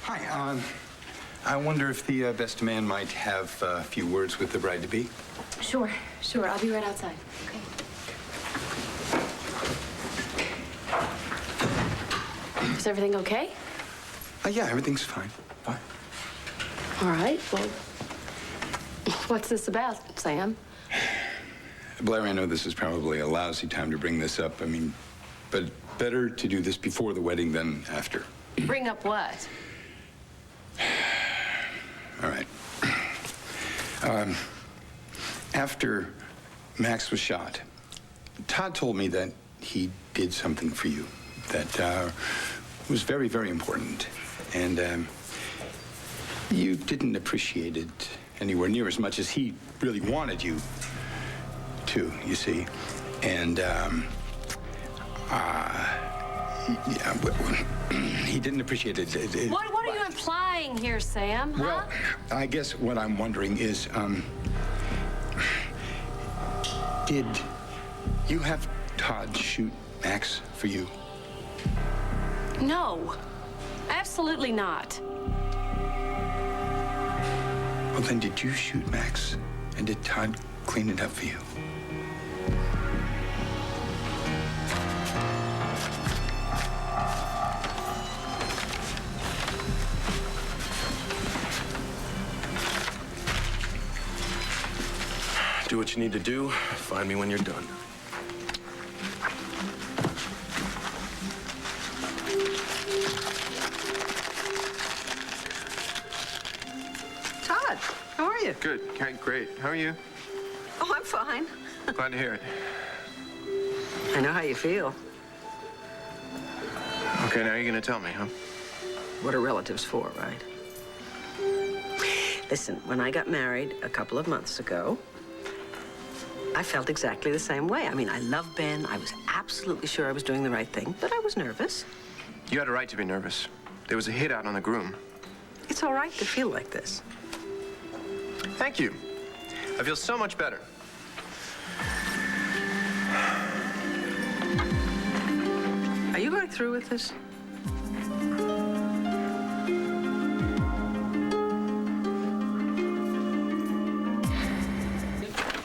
Hi. I wonder if the best man might have a few words with the bride-to-be. Sure. I'll be right outside. Okay. Is everything okay? Yeah, everything's fine. Fine. All right. Well, what's this about, Sam? Blair, I know this is probably a lousy time to bring this up. I mean, but better to do this before the wedding than after. Bring up what? All right. After Max was shot, Todd told me that he did something for you that was very, very important. And you didn't appreciate it anywhere near as much as he really wanted you to, you see. And he didn't appreciate it. What are you implying here, Sam? Huh? Well, I guess what I'm wondering is, did you have Todd shoot Max for you? No, absolutely not. Well, then did you shoot Max? And did Todd clean it up for you? Do what you need to do. Find me when you're done. Todd, how are you? Good. Great. How are you? Oh, I'm fine. Glad to hear it. I know how you feel. Okay, now you're gonna tell me, huh? What are relatives for, right? Listen, when I got married a couple of months ago, I felt exactly the same way. I mean, I love Ben. I was absolutely sure I was doing the right thing, but I was nervous. You had a right to be nervous. There was a hit out on the groom. It's all right to feel like this. Thank you. I feel so much better. Are you going through with this?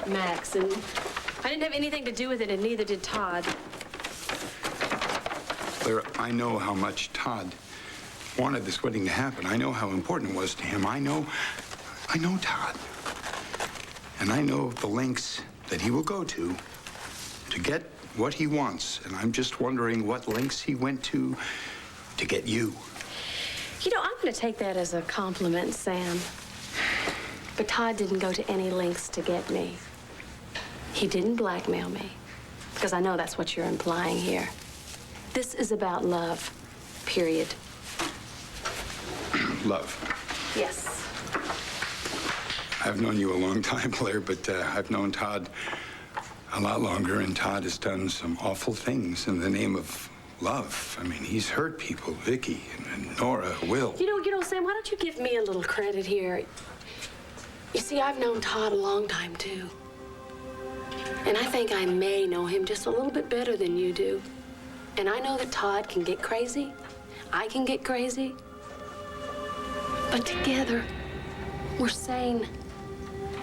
Max, and I didn't have anything to do with it, and neither did Todd. Blair, I know how much Todd wanted this wedding to happen. I know how important it was to him. I know Todd. And I know the lengths that he will go to get what he wants. And I'm just wondering what lengths he went to get you. You know, I'm going to take that as a compliment, Sam. But Todd didn't go to any lengths to get me. He didn't blackmail me, because I know that's what you're implying here. This is about love, period. Love. Yes. I've known you a long time, Blair, but I've known Todd a lot longer, and Todd has done some awful things in the name of love. I mean, he's hurt people, Viki and Nora, Will. You know, Sam, why don't you give me a little credit here? You see, I've known Todd a long time, too. And I think I may know him just a little bit better than you do. And I know that Todd can get crazy. I can get crazy. But together, we're sane.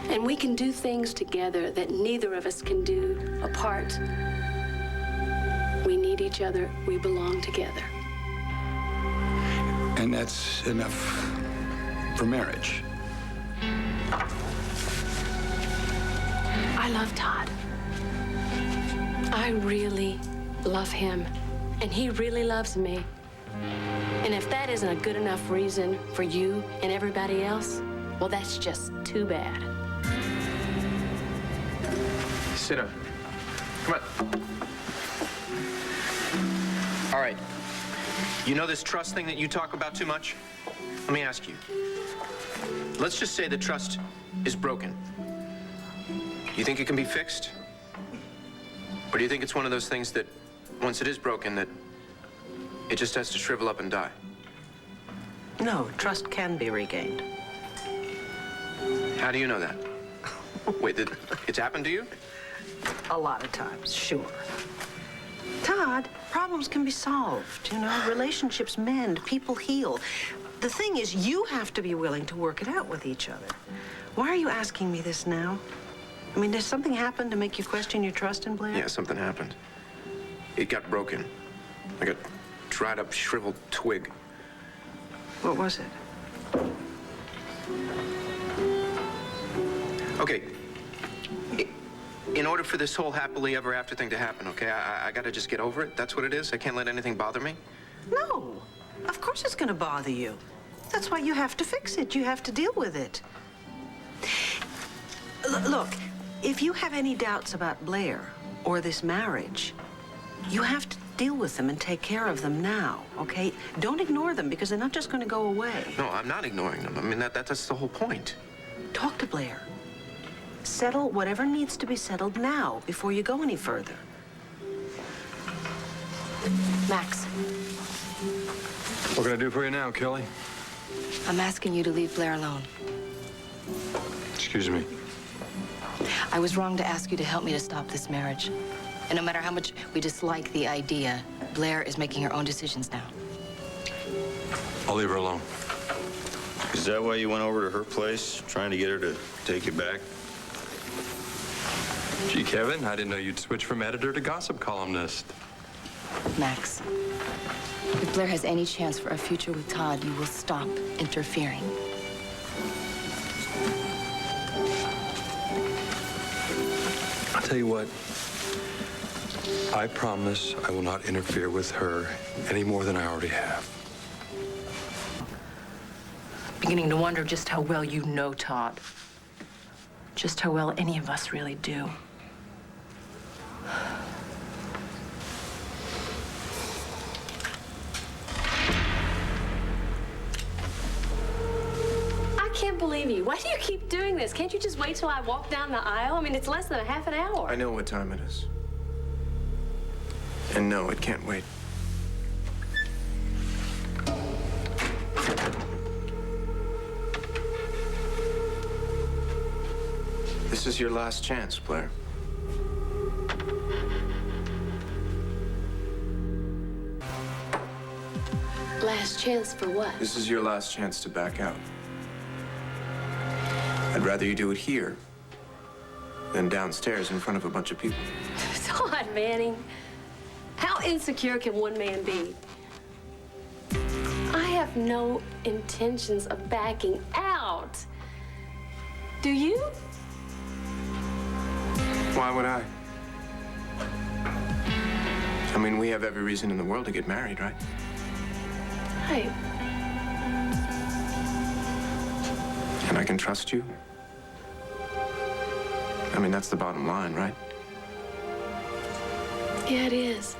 And we can do things together that neither of us can do apart. We need each other. We belong together. And that's enough for marriage. I love Todd. I really love him. And he really loves me. And if that isn't a good enough reason for you and everybody else, well, that's just too bad. Sit down. Come on. All right. You know this trust thing that you talk about too much? Let me ask you. Let's just say the trust is broken. You think it can be fixed? Or do you think it's one of those things that, once it is broken, that it just has to shrivel up and die? No, trust can be regained. How do you know that? Wait, it's happened to you? A lot of times, sure. Todd, problems can be solved, you know? Relationships mend, people heal. the thing is, you have to be willing to work it out with each other. Why are you asking me this now? I mean, does something happen to make you question your trust in Blair? Yeah, something happened. It got broken. Like a dried up, shriveled twig. What was it? Okay. In order for this whole happily ever after thing to happen, okay, I gotta just get over it. That's what it is. I can't let anything bother me. No, of course it's gonna bother you. That's why you have to fix it. You have to deal with it. Look, if you have any doubts about Blair or this marriage, you have to deal with them and take care of them now, okay? Don't ignore them because they're not just gonna go away. No, I'm not ignoring them. I mean, that's the whole point. Talk to Blair. Settle whatever needs to be settled now before you go any further. Max, What can I do for you now, Kelly? I'm asking you to leave Blair alone. Excuse me. I was wrong to ask you to help me to stop this marriage. And no matter how much we dislike the idea, Blair is making her own decisions now. I'll leave her alone. Is that why you went over to her place, trying to get her to take you back? Gee, Kevin, I didn't know you'd switch from editor to gossip columnist. Max, if Blair has any chance for a future with Todd, you will stop interfering. I'll tell you what. I promise I will not interfere with her any more than I already have. Beginning to wonder just how well you know Todd. Just how well any of us really do. I can't believe you. Why do you keep doing this? Can't you just wait till I walk down the aisle? I mean, it's less than a half an hour. I know what time it is. And no, it can't wait. This is your last chance, Blair. Last chance for what? This is your last chance to back out. I'd rather you do it here than downstairs in front of a bunch of people. Todd Manning, how insecure can one man be? I have no intentions of backing out. Do you? Why would I? I mean, we have every reason in the world to get married, right? Right. And I can trust you. I mean, that's the bottom line, right? Yeah, it is.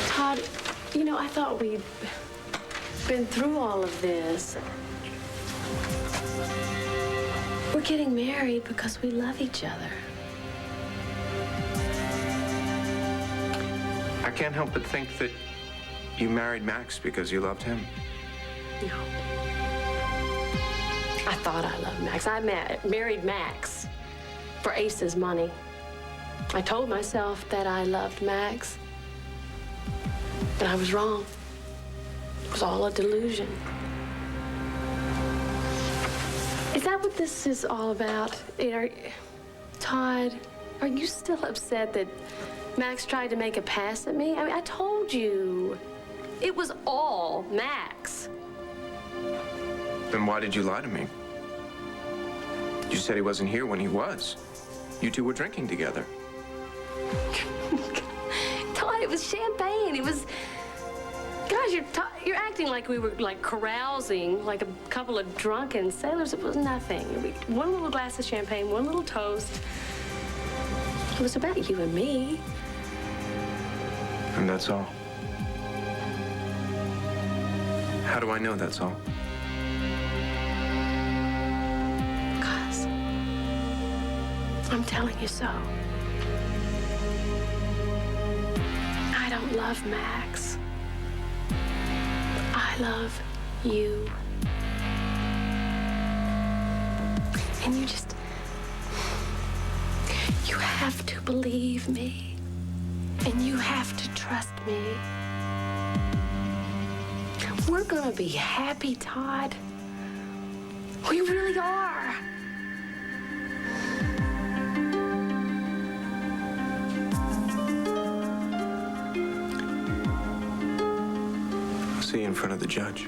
Todd, you know, I thought we'd been through all of this. We're getting married because we love each other. I can't help but think that you married Max because you loved him. No. I thought I loved Max. I married Max for Ace's money. I told myself that I loved Max, but I was wrong. It was all a delusion. Is that what this is all about? Todd, are you still upset that Max tried to make a pass at me? I mean, I told you. It was all Max. Then why did you lie to me? You said he wasn't here when he was. You two were drinking together. Todd, it was champagne. It was... Gosh, you're acting like we were, like, carousing, like a couple of drunken sailors. It was nothing. One little glass of champagne, one little toast. It was about you and me. And that's all. How do I know that's all? Because I'm telling you so. I don't love Max. I love you. And you have to believe me. And you have to trust me. We're gonna be happy, Todd. We really are. I'll see you in front of the judge.